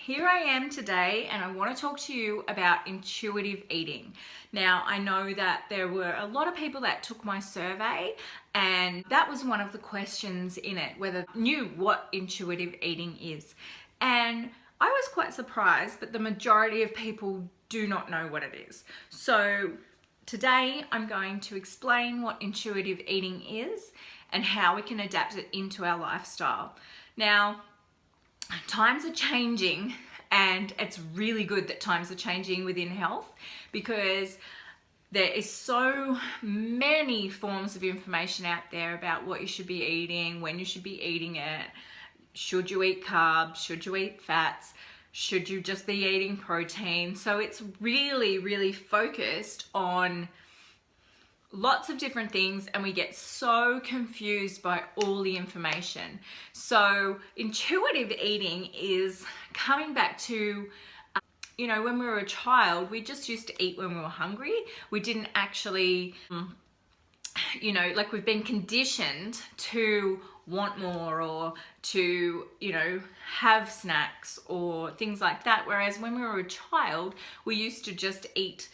here I am today and I want to talk to you about intuitive eating. Now, I know that there were a lot of people that took my survey and that was one of the questions in it, whether you knew what intuitive eating is. And I was quite surprised, but the majority of people do not know what it is. So today I'm going to explain what intuitive eating is and how we can adapt it into our lifestyle. Now, times are changing and it's really good that times are changing within health because there is so many forms of information out there about what you should be eating, when you should be eating it, should you eat carbs, should you eat fats, should you just be eating protein. So it's really focused on lots of different things and we get so confused by all the information. So intuitive eating is coming back to, when we were a child, we just used to eat when we were hungry. We didn't actually, we've been conditioned to want more or to, have snacks or things like that. Whereas when we were a child, we used to just eat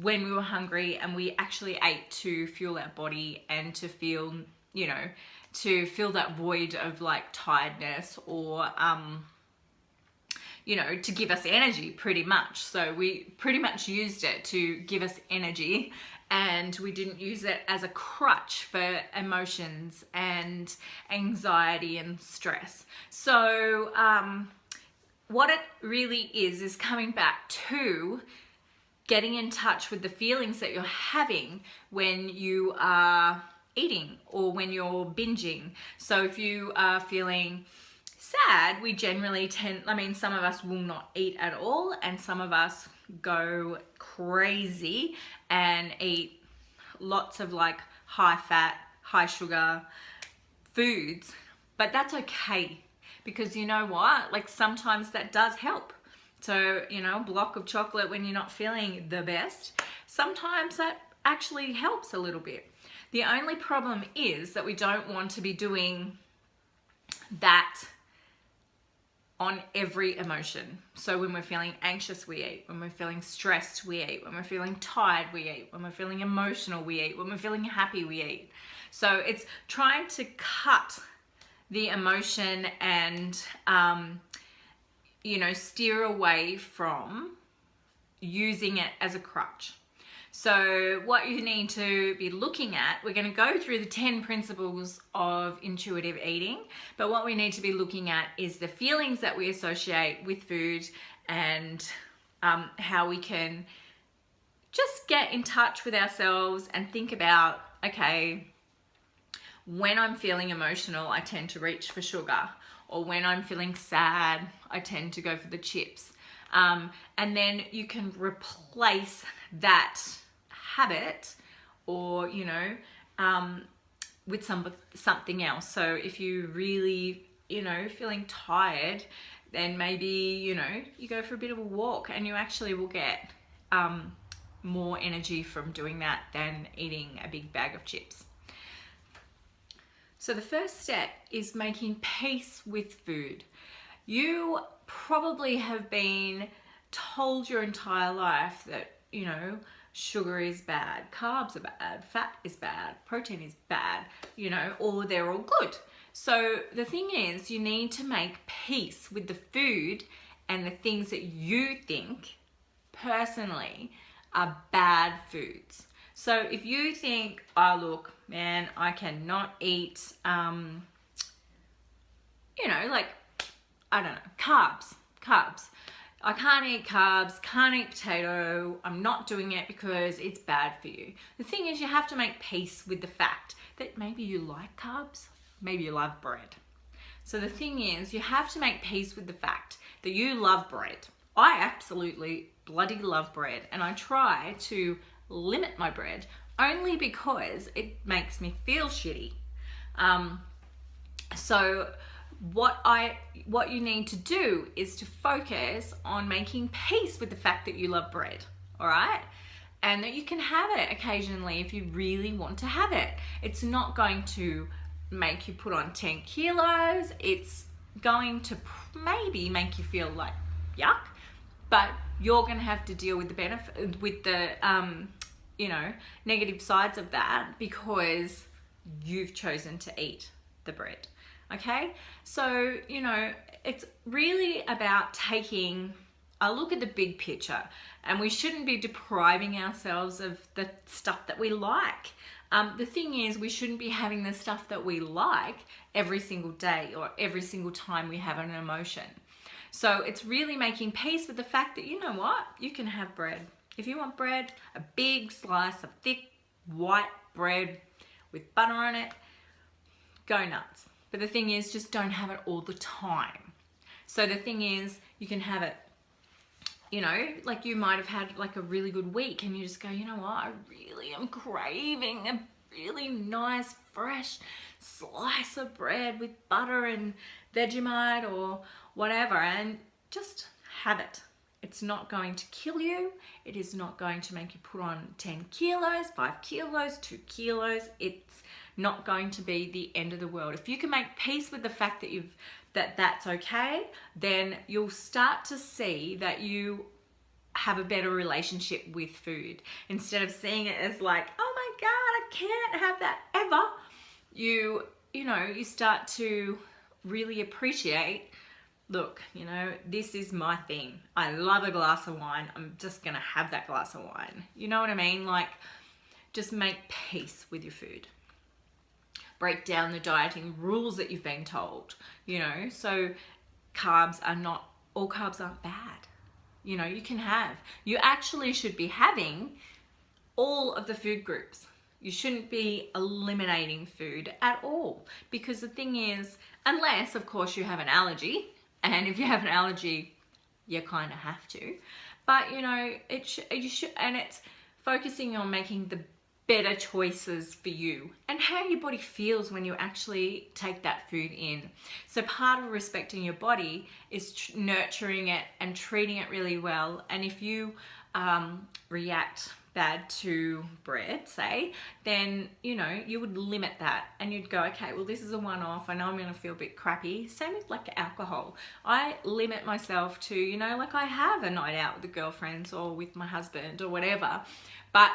when we were hungry and we actually ate to fuel our body and to feel, to fill that void of like tiredness or, to give us energy pretty much. So we pretty much used it to give us energy and we didn't use it as a crutch for emotions and anxiety and stress. So what it really is coming back to getting in touch with the feelings that you're having when you are eating or when you're binging. So if you are feeling sad, we generally some of us will not eat at all and some of us go crazy and eat lots of like high fat, high sugar foods. But that's okay because you know what? Like sometimes that does help. So, a block of chocolate when you're not feeling the best, sometimes that actually helps a little bit. The only problem is that we don't want to be doing that on every emotion. So when we're feeling anxious, we eat. When we're feeling stressed, we eat. When we're feeling tired, we eat. When we're feeling emotional, we eat. When we're feeling happy, we eat. So it's trying to cut the emotion and, steer away from using it as a crutch. So what you need to be looking at, we're going to go through the 10 principles of intuitive eating, but what we need to be looking at is the feelings that we associate with food and how we can just get in touch with ourselves and think about, okay, when I'm feeling emotional, I tend to reach for sugar. Or when I'm feeling sad, I tend to go for the chips. And then you can replace that habit or, with something else. So if you really, feeling tired, then maybe, you go for a bit of a walk and you actually will get more energy from doing that than eating a big bag of chips. So the first step is making peace with food. You probably have been told your entire life that, sugar is bad, carbs are bad, fat is bad, protein is bad, or they're all good. So the thing is, you need to make peace with the food and the things that you think personally are bad foods. So if you think, oh look, man, I cannot eat, carbs. I can't eat carbs, can't eat potato, I'm not doing it because it's bad for you. The thing is, you have to make peace with the fact that maybe you like carbs, maybe you love bread. So the thing is, you have to make peace with the fact that you love bread. I absolutely bloody love bread and I try to limit my bread only because it makes me feel shitty. So what you need to do is to focus on making peace with the fact that you love bread, all right? And that you can have it occasionally if you really want to have it. It's not going to make you put on 10 kilos. It's going to maybe make you feel like yuck. But you're going to have to deal with the benefit, with the, you know, negative sides of that because you've chosen to eat the bread. Okay? So, you know, it's really about taking a look at the big picture, and we shouldn't be depriving ourselves of the stuff that we like. The thing is, we shouldn't be having the stuff that we like every single day or every single time we have an emotion. So it's really making peace with the fact that, you know what, you can have bread. If you want bread, a big slice of thick white bread with butter on it, go nuts. But the thing is, just don't have it all the time. So the thing is, you can have it, you know, like you might have had like a really good week and you just go, you know what, I really am craving a really nice fresh slice of bread with butter and Vegemite or whatever, and just have it. It's not going to kill you. It is not going to make you put on 10 kilos, 5 kilos, 2 kilos. It's not going to be the end of the world. If you can make peace with the fact that that's okay, then you'll start to see that you have a better relationship with food. Instead of seeing it as like, oh my God, I can't have that ever. You know, you start to really appreciate, look, you know, this is my thing. I love a glass of wine. I'm just going to have that glass of wine. You know what I mean? Like, just make peace with your food. Break down the dieting rules that you've been told, you know, so all carbs aren't bad. You know, you actually should be having all of the food groups. You shouldn't be eliminating food at all, because the thing is, unless of course you have an allergy, and if you have an allergy, you kind of have to, but you know, you should, and it's focusing on making the better choices for you and how your body feels when you actually take that food in. So part of respecting your body is nurturing it and treating it really well. And if you react bad to bread, say, then, you know, you would limit that and you'd go, okay, well, this is a one-off. I know I'm going to feel a bit crappy. Same with like alcohol. I limit myself to, you know, like I have a night out with the girlfriends or with my husband or whatever, but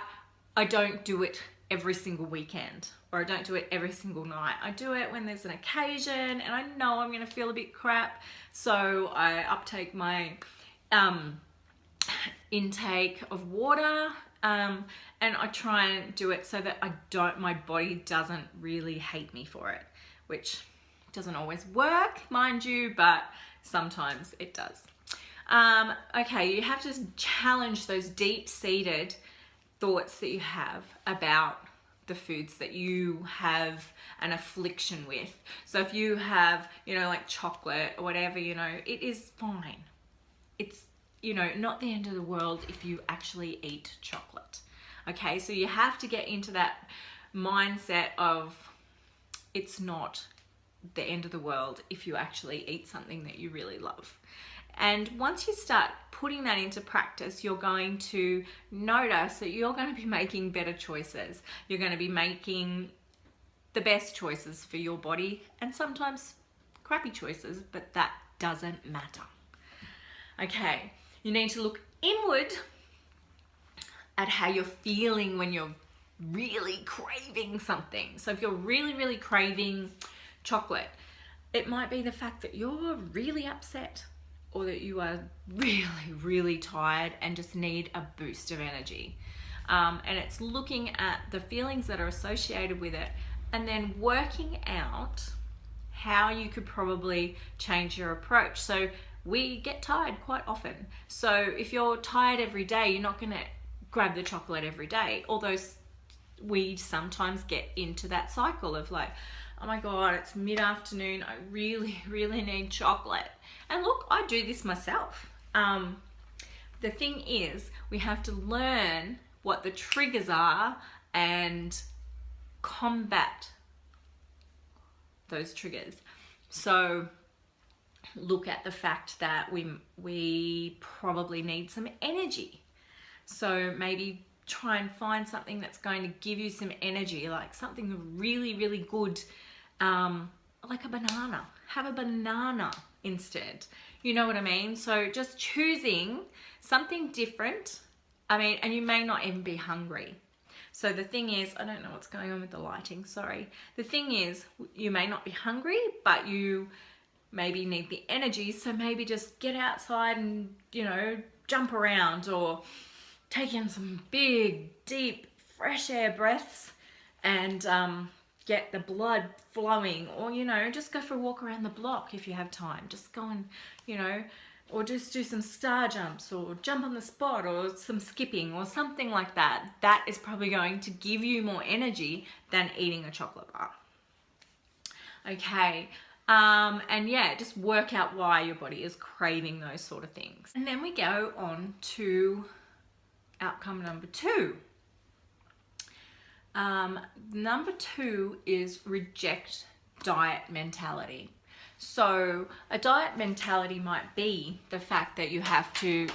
I don't do it every single weekend, or I don't do it every single night. I do it when there's an occasion and I know I'm going to feel a bit crap. So I uptake my intake of water, and I try and do it so that my body doesn't really hate me for it, which doesn't always work, mind you, but sometimes it does. Okay, you have to challenge those deep-seated thoughts that you have about the foods that you have an affliction with. So if you have, you know, like chocolate or whatever, you know, it is fine. It's, you know, not the end of the world if you actually eat chocolate. Okay, so you have to get into that mindset of it's not the end of the world if you actually eat something that you really love. And once you start putting that into practice, you're going to notice that you're going to be making better choices. You're going to be making the best choices for your body, and sometimes crappy choices, but that doesn't matter. Okay, you need to look inward at how you're feeling when you're really craving something. So if you're really, really craving chocolate, it might be the fact that you're really upset, or that you are really, really tired and just need a boost of energy. And it's looking at the feelings that are associated with it and then working out how you could probably change your approach. So we get tired quite often. So if you're tired every day, you're not going to grab the chocolate every day. Although we sometimes get into that cycle of like, oh my God, it's mid-afternoon, I really, really need chocolate. And look, I do this myself. The thing is, we have to learn what the triggers are and combat those triggers. So look at the fact that we probably need some energy. So maybe try and find something that's going to give you some energy, like something really, really good, like a banana. Have a banana instead. You know what I mean? So just choosing something different. I mean, and you may not even be hungry. So the thing is, I don't know what's going on with the lighting, sorry. The thing is, you may not be hungry, but you maybe need the energy. So maybe just get outside and, you know, jump around, or take in some big, deep, fresh air breaths and get the blood flowing. Or, you know, just go for a walk around the block if you have time. Just go and, you know, or just do some star jumps, or jump on the spot, or some skipping, or something like that. That is probably going to give you more energy than eating a chocolate bar. Okay, and yeah, just work out why your body is craving those sort of things. And then we go on to outcome number 2. Number 2 is reject diet mentality. So a diet mentality might be the fact that you have to,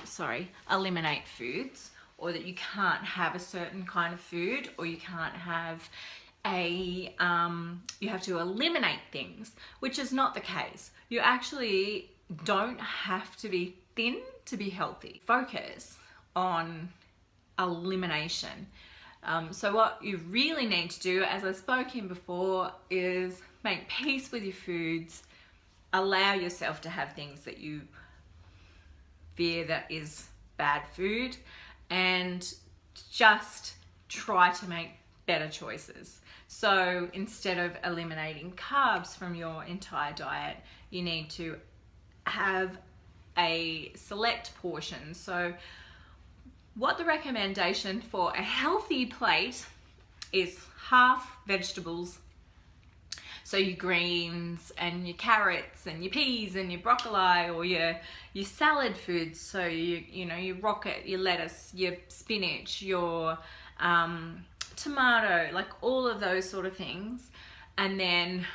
eliminate foods, or that you can't have a certain kind of food, or you can't have you have to eliminate things, which is not the case. You actually don't have to be thin to be healthy. Focus on elimination. So what you really need to do, as I spoke in before, is make peace with your foods. Allow yourself to have things that you fear that is bad food, and just try to make better choices. So instead of eliminating carbs from your entire diet, you need to have a select portion. So what the recommendation for a healthy plate is: half vegetables. So your greens and your carrots and your peas and your broccoli, or your salad foods. So your rocket, your lettuce, your spinach, your tomato, like all of those sort of things. And then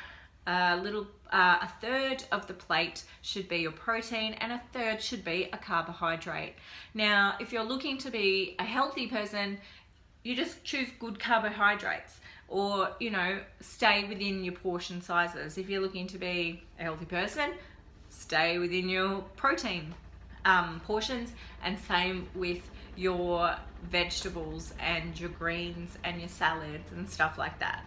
a third of the plate should be your protein, and a third should be a carbohydrate. Now, if you're looking to be a healthy person, you just choose good carbohydrates, or, you know, stay within your portion sizes. If you're looking to be a healthy person, stay within your protein portions, and same with your vegetables and your greens and your salads and stuff like that.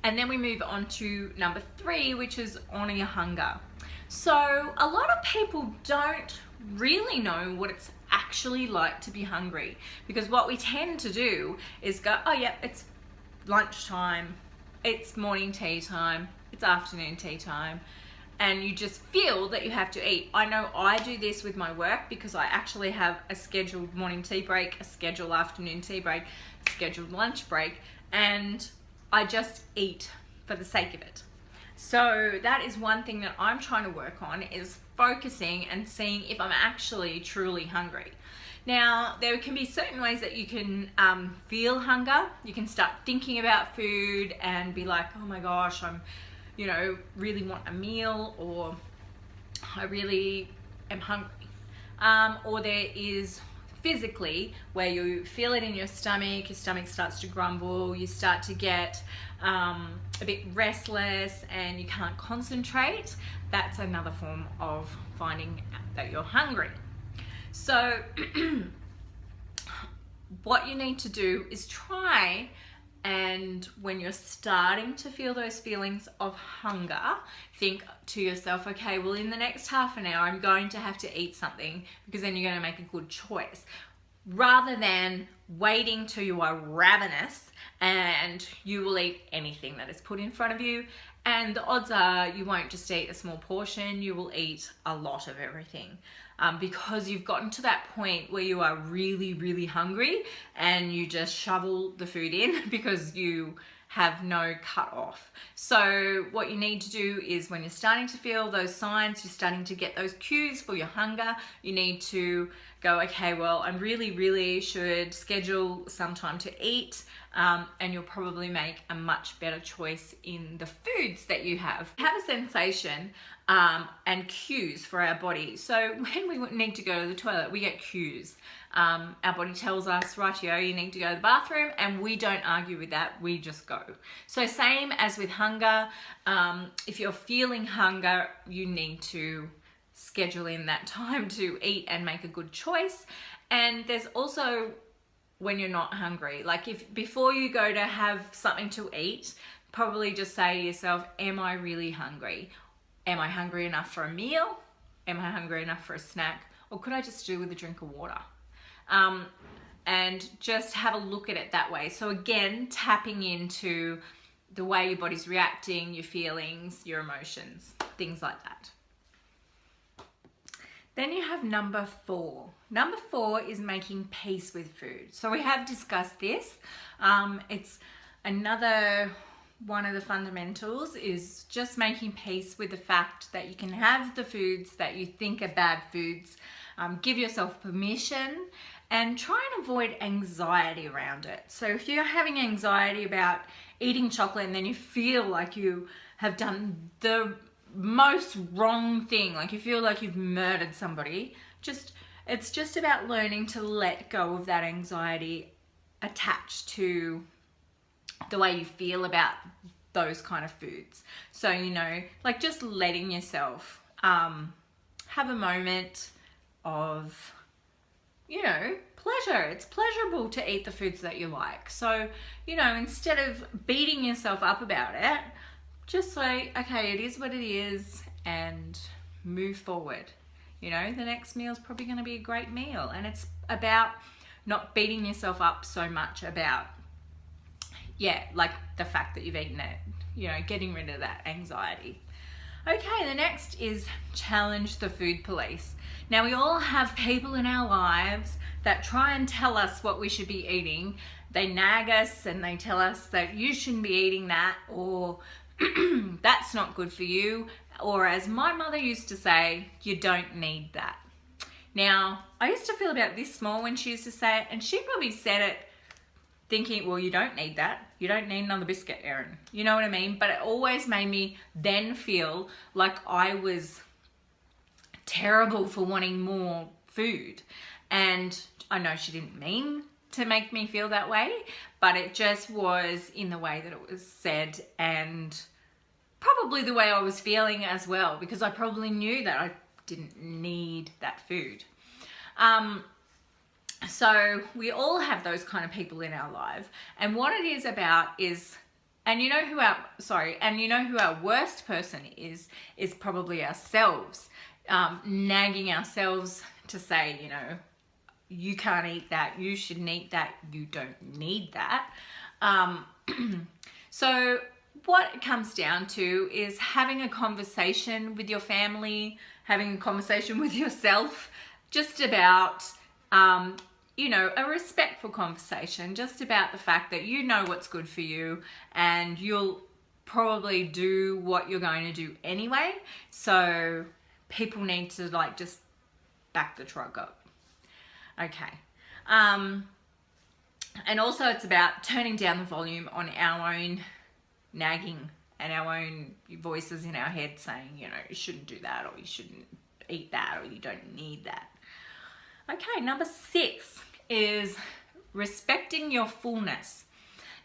And then we move on to number 3, which is honor your hunger. So a lot of people don't really know what it's actually like to be hungry, because what we tend to do is go, oh yeah, it's lunchtime, it's morning tea time, it's afternoon tea time, and you just feel that you have to eat. I know I do this with my work, because I actually have a scheduled morning tea break, a scheduled afternoon tea break, a scheduled lunch break, and I just eat for the sake of it. So that is one thing that I'm trying to work on, is focusing and seeing if I'm actually truly hungry. Now, there can be certain ways that you can feel hunger. You can start thinking about food and be like, oh my gosh, I'm, really want a meal, or I really am hungry. Or there is physically, where you feel it in your stomach starts to grumble, you start to get a bit restless and you can't concentrate. That's another form of finding that you're hungry. So what you need to do is try, and when you're starting to feel those feelings of hunger, think to yourself, okay, well, in the next half an hour, I'm going to have to eat something, because then you're going to make a good choice, rather than waiting till you are ravenous and you will eat anything that is put in front of you. And the odds are you won't just eat a small portion, you will eat a lot of everything. Because you've gotten to that point where you are really, really hungry, and you just shovel the food in because you have no cut off. So what you need to do is, when you're starting to feel those signs, you're starting to get those cues for your hunger, you need to go, okay, well, I really, really should schedule some time to eat, and you'll probably make a much better choice in the foods that you have. We have a sensation and cues for our body. So when we need to go to the toilet, we get cues. Our body tells us, rightio, you need to go to the bathroom, and we don't argue with that, we just go. So same as with hunger, if you're feeling hunger, you need to schedule in that time to eat and make a good choice. And there's also when you're not hungry, like if before you go to have something to eat, probably just say to yourself, am I really hungry? Am I hungry enough for a meal? Am I hungry enough for a snack? Or could I just do with a drink of water? And just have a look at it that way. So again, tapping into the way your body's reacting, your feelings, your emotions, things like that. Then you have number 4. Number 4 is making peace with food. So we have discussed this. It's another one of the fundamentals is just making peace with the fact that you can have the foods that you think are bad foods. Give yourself permission and try and avoid anxiety around it. So if you're having anxiety about eating chocolate and then you feel like you have done the most wrong thing, like you feel like you've murdered somebody, it's just about learning to let go of that anxiety attached to the way you feel about those kind of foods. So, you know, like just letting yourself have a moment of, you know, pleasure. It's pleasurable to eat the foods that you like. So, you know, instead of beating yourself up about it, just say, okay, it is what it is, and move forward. You know, the next meal is probably going to be a great meal, and it's about not beating yourself up so much about, yeah, like the fact that you've eaten it, you know, getting rid of that anxiety. Okay, the next is challenge the food police. Now, we all have people in our lives that try and tell us what we should be eating. They nag us and they tell us that you shouldn't be eating that, or that's not good for you, or as my mother used to say, you don't need that. Now, I used to feel about this small when she used to say it, and she probably said it thinking, well, you don't need that. You don't need another biscuit, Erin. You know what I mean? But it always made me then feel like I was terrible for wanting more food. And I know she didn't mean to make me feel that way, but it just was in the way that it was said, and probably the way I was feeling as well, because I probably knew that I didn't need that food. So we all have those kind of people in our life, and what it is about is, and you know who our worst person is probably ourselves, nagging ourselves to say, you know, you can't eat that, you shouldn't eat that, you don't need that. So what it comes down to is having a conversation with your family, having a conversation with yourself, just about, you know, a respectful conversation, just about the fact that you know what's good for you, and you'll probably do what you're going to do anyway. So people need to like just back the truck up. Okay. And also it's about turning down the volume on our own nagging and our own voices in our head saying, you know, you shouldn't do that, or you shouldn't eat that, or you don't need that. Okay, number 6 is respecting your fullness.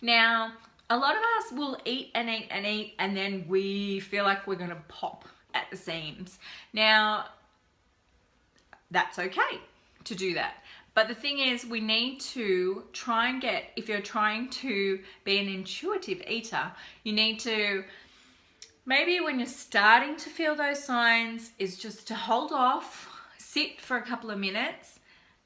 Now, a lot of us will eat and eat and eat, and then we feel like we're going to pop at the seams. Now, that's okay to do that. But the thing is, we need to try and get, if you're trying to be an intuitive eater, you need to, maybe when you're starting to feel those signs, is just to hold off, sit for a couple of minutes,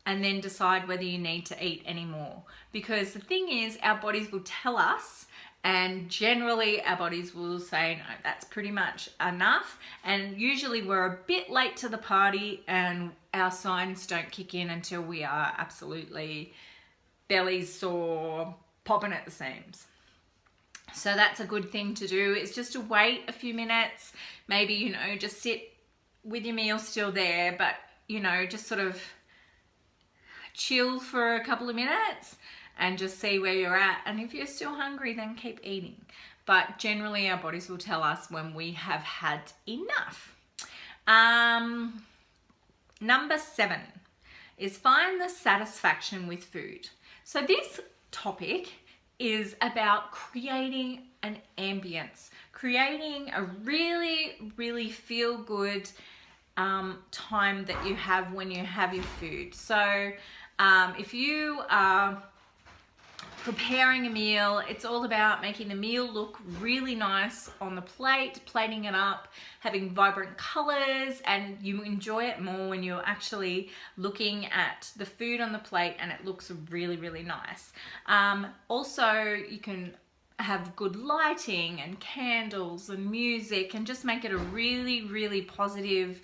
and then decide whether you need to eat anymore. Because the thing is, our bodies will tell us, and generally our bodies will say, no, that's pretty much enough. And usually we're a bit late to the party, and our signs don't kick in until we are absolutely belly sore, popping at the seams. So that's a good thing to do, is just to wait a few minutes, maybe, you know, just sit with your meal still there, but, you know, just sort of chill for a couple of minutes and just see where you're at. And if you're still hungry, then keep eating. But generally our bodies will tell us when we have had enough. Number 7 is find the satisfaction with food. So this topic is about creating an ambience, creating a really, really feel good time that you have when you have your food. So if you are preparing a meal, it's all about making the meal look really nice on the plate, plating it up, having vibrant colors, and you enjoy it more when you're actually looking at the food on the plate and it looks really, really nice. Also, you can have good lighting and candles and music and just make it a really, really positive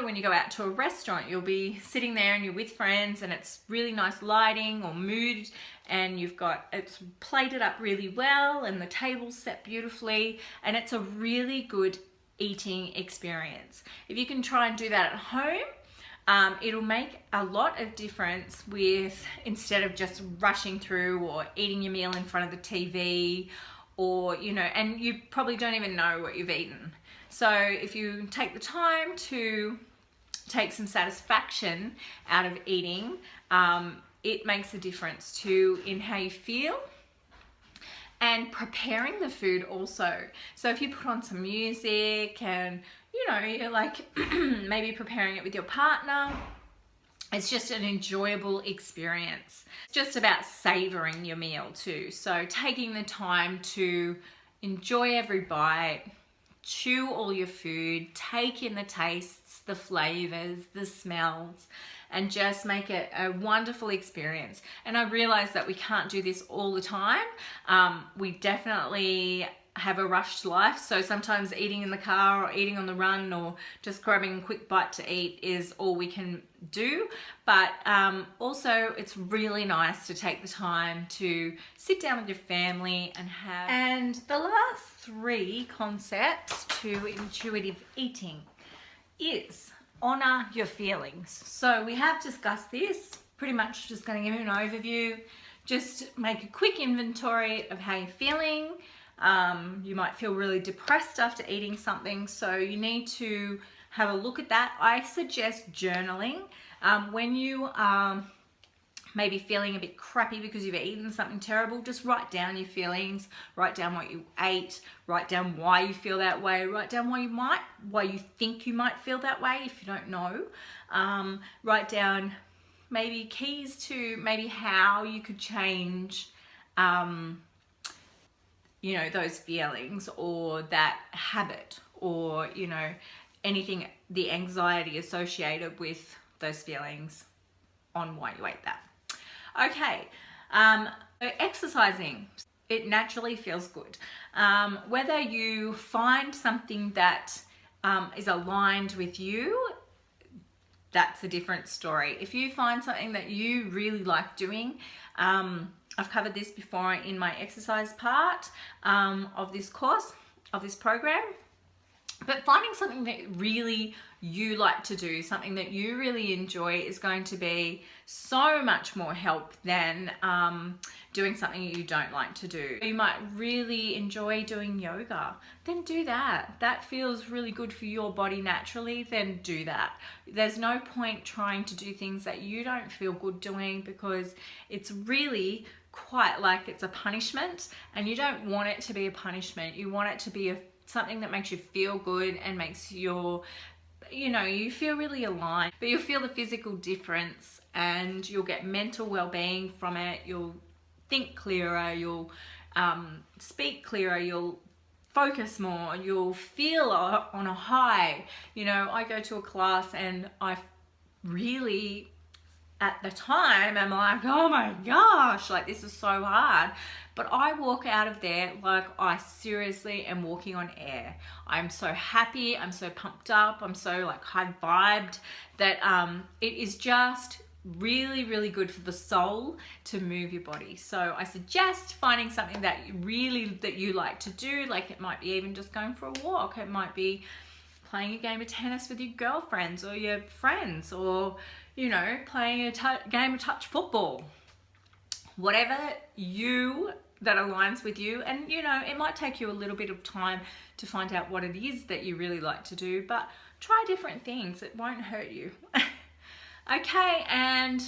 when you go out to a restaurant, you'll be sitting there and you're with friends and it's really nice lighting or mood, and it's plated up really well and the table's set beautifully, and it's a really good eating experience. If you can try and do that at home, it'll make a lot of difference instead of just rushing through or eating your meal in front of the TV, or, and you probably don't even know what you've eaten. So if you take the time to take some satisfaction out of eating, it makes a difference in how you feel. And preparing the food also. So if you put on some music and, you're like maybe preparing it with your partner, it's just an enjoyable experience. It's just about savoring your meal too. So taking the time to enjoy every bite, chew all your food, take in the tastes, the flavors, the smells, and just make it a wonderful experience. And I realize that we can't do this all the time. We definitely have a rushed life, so sometimes eating in the car or eating on the run or just grabbing a quick bite to eat is all we can do. But also it's really nice to take the time to sit down with your family and have. And the last 3 concepts to intuitive eating is honor your feelings. So we have discussed this, pretty much just going to give you an overview. Just make a quick inventory of how you're feeling. You might feel really depressed after eating something, so you need to have a look at that. I suggest journaling. When you are maybe feeling a bit crappy because you've eaten something terrible, just write down your feelings, write down what you ate, write down why you feel that way, write down why you think you might feel that way if you don't know. Write down maybe keys to maybe how you could change those feelings or that habit, or anything, the anxiety associated with those feelings on why you ate that. Okay, so exercising, it naturally feels good. Whether you find something that is aligned with you, that's a different story. If you find something that you really like doing, I've covered this before in my exercise part of this course, of this program. But finding something that really you like to do, something that you really enjoy, is going to be so much more help than doing something you don't like to do. You might really enjoy doing yoga, then do that. That feels really good for your body naturally, then do that. There's no point trying to do things that you don't feel good doing, because it's really quite like it's a punishment, and you don't want it to be a punishment. You want it to be something that makes you feel good and makes you feel really aligned, but you'll feel the physical difference and you'll get mental well-being from it. You'll think clearer, you'll speak clearer, you'll focus more, you'll feel on a high. I go to a class and I really, at the time, I'm like, oh my gosh, like this is so hard. But I walk out of there like I seriously am walking on air. I'm so happy, I'm so pumped up, I'm so like high vibed that it is just really, really good for the soul to move your body. So I suggest finding something that you like to do. Like it might be even just going for a walk. It might be playing a game of tennis with your girlfriends or your friends, or playing a game of touch football. Whatever that aligns with you. And it might take you a little bit of time to find out what it is that you really like to do, but try different things. It won't hurt you. Okay, and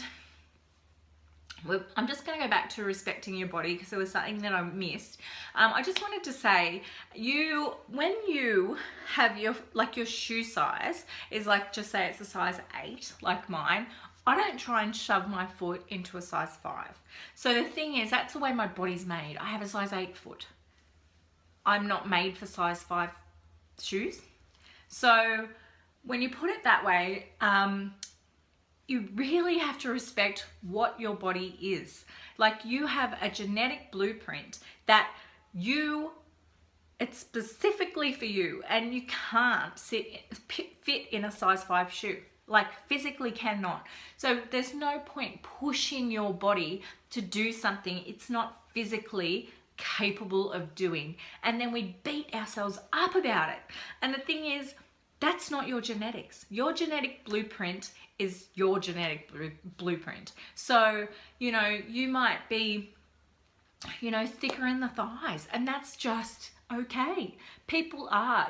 I'm just going to go back to respecting your body because there was something that I missed. I just wanted to say, when you have your shoe size is like, just say it's a size 8 like mine, I don't try and shove my foot into a size 5. So the thing is, that's the way my body's made. I have a size 8 foot. I'm not made for size 5 shoes. So when you put it that way, you really have to respect what your body is. Like, you have a genetic blueprint that it's specifically for you, and you can't fit in a size 5 shoe. Like, physically cannot. So there's no point pushing your body to do something it's not physically capable of doing. And then we beat ourselves up about it. And the thing is, that's not your genetics. Your genetic blueprint is your genetic blueprint. So, you might be, thicker in the thighs, and that's just okay. People are.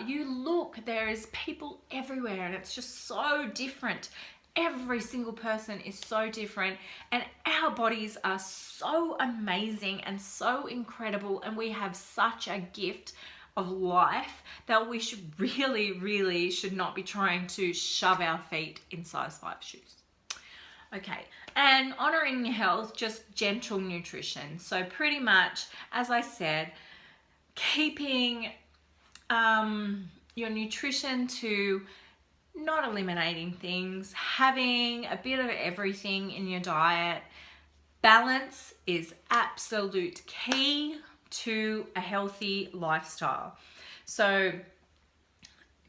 There is people everywhere, and it's just so different. Every single person is so different, and our bodies are so amazing and so incredible, and we have such a gift of life that we really should not be trying to shove our feet in size 5 shoes. Okay, and honoring your health, just gentle nutrition. So pretty much, as I said, keeping your nutrition to not eliminating things, having a bit of everything in your diet. Balance is absolute key to a healthy lifestyle. So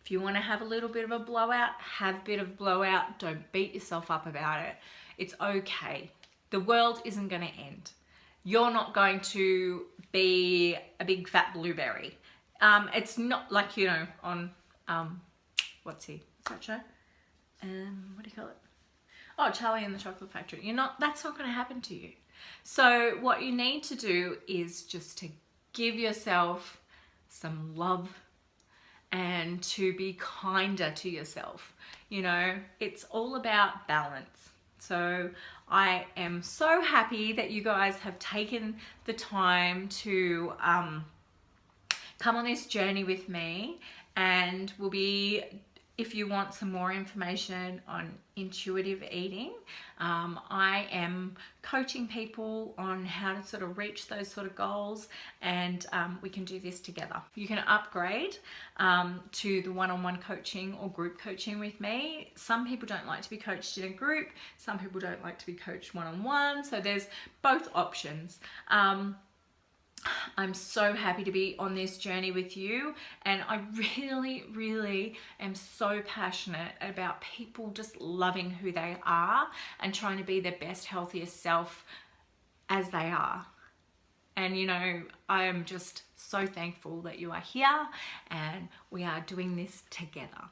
if you want to have a little bit of a blowout, have a bit of blowout. Don't beat yourself up about it. It's okay. The world isn't going to end. You're not going to be a big fat blueberry. It's not like, on, what's that show? What do you call it? Oh, Charlie and the Chocolate Factory. That's not going to happen to you. So what you need to do is just to give yourself some love and to be kinder to yourself. It's all about balance. So I am so happy that you guys have taken the time to come on this journey with me, and if you want some more information on intuitive eating, I am coaching people on how to sort of reach those sort of goals, and we can do this together. You can upgrade to the one-on-one coaching or group coaching with me. Some people don't like to be coached in a group. Some people don't like to be coached one-on-one. So there's both options. I'm so happy to be on this journey with you, and I really am so passionate about people just loving who they are and trying to be their best, healthiest self as they are. And I am just so thankful that you are here and we are doing this together.